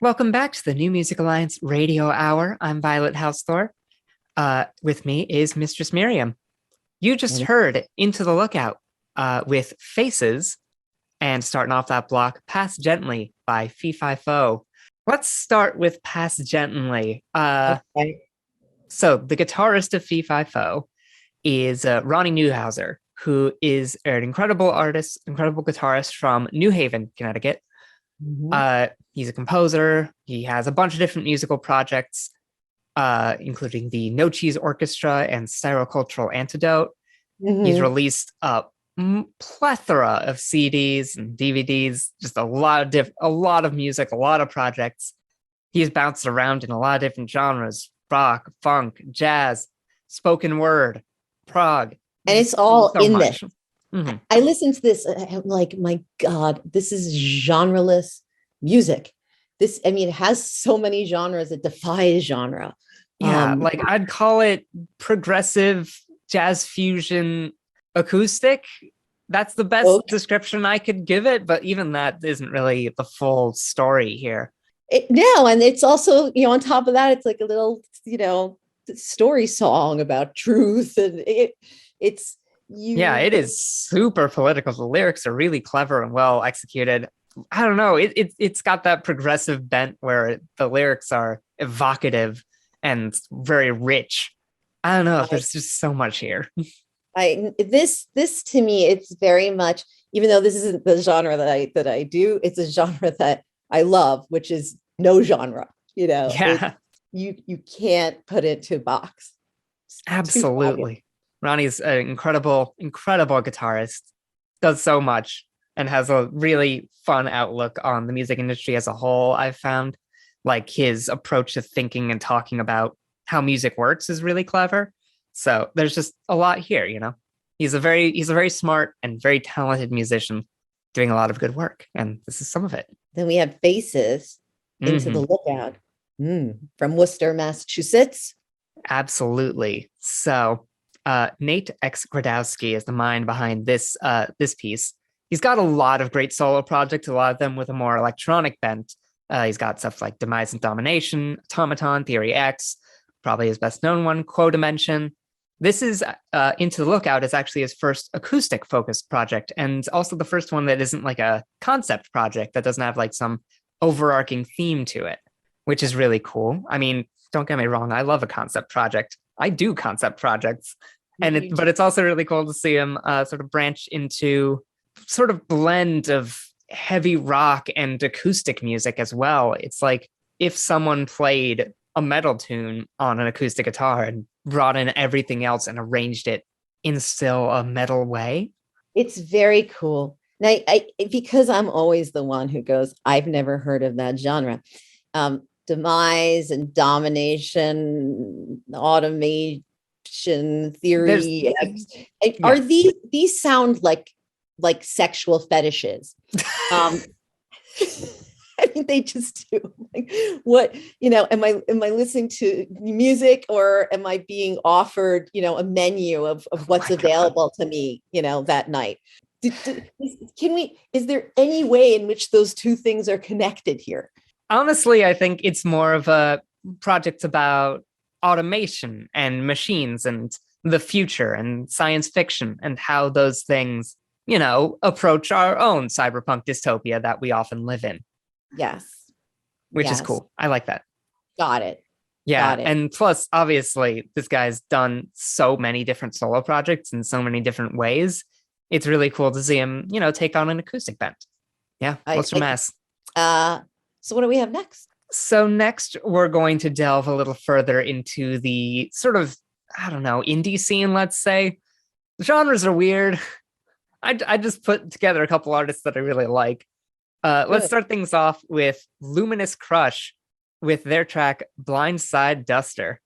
Welcome back to the New Music Alliance Radio Hour. I'm Violet Hausthor. With me is Mistress Miriam. You just heard Into the Lookout with Faces, and starting off that block, Pass Gently by Fee Fi Fo. Let's start with Pass Gently. Okay. So the guitarist of Fee Fi Fo is Ronnie Newhouser, who is an incredible artist, incredible guitarist from New Haven, Connecticut. He's a composer. He has a bunch of different musical projects, including the No Cheese Orchestra and Styrocultural Antidote. He's released a plethora of CDs and DVDs, just a lot of music, a lot of projects. He's bounced around in a lot of different genres: rock, funk, jazz, spoken word, prog, and it's all so in much. this. I listened to this and I'm like, my God, this is genreless music. It has so many genres, it defies genre. Yeah, I'd call it progressive jazz fusion acoustic. That's the best description I could give it, but even that isn't really the full story here. No, and it's also, on top of that, it's like a little, story song about truth, and it's yeah, it is super political. The lyrics are really clever and well executed. I don't know. It's got that progressive bent where the lyrics are evocative and very rich. I don't know. There's just so much here. This to me, it's very much, even though this isn't the genre that I do, it's a genre that I love, which is no genre. Yeah, you can't put it to a box. Absolutely. Ronnie's an incredible guitarist, does so much, and has a really fun outlook on the music industry as a whole. I've found his approach to thinking and talking about how music works is really clever. So there's just a lot here, He's a very smart and very talented musician doing a lot of good work, and this is some of it. Then we have Faces, Into the Lookout, from Worcester, Massachusetts. Absolutely. So Nate X. Gradowski is the mind behind this piece. He's got a lot of great solo projects, a lot of them with a more electronic bent. He's got stuff like Demise and Domination, Automaton, Theory X, probably his best known one, Quo Dimension. This is Into the Lookout is actually his first acoustic focused project, and also the first one that isn't like a concept project that doesn't have some overarching theme to it, which is really cool. I mean, don't get me wrong, I love a concept project. I do concept projects, but it's also really cool to see him sort of branch into sort of blend of heavy rock and acoustic music as well. It's like if someone played a metal tune on an acoustic guitar and brought in everything else and arranged it in still a metal way. It's very cool. Now, because I'm always the one who goes, I've never heard of that genre. Demise and Domination, Automation, Theory. Are these sound like sexual fetishes? I mean, they just do. What, am I listening to music, or am I being offered, a menu of what's available to me, that night? Is there any way in which those two things are connected here? Honestly, I think it's more of a project about automation and machines and the future and science fiction and how those things, approach our own cyberpunk dystopia that we often live in. Yes. Which is cool. I like that. Got it. Yeah. And plus, obviously, this guy's done so many different solo projects in so many different ways. It's really cool to see him, take on an acoustic band. Yeah. What's your mess? So what do we have next? So next, we're going to delve a little further into the sort of, I don't know, indie scene, let's say. The genres are weird. I just put together a couple artists that I really like. Let's start things off with Luminous Crush with their track Blindside Duster.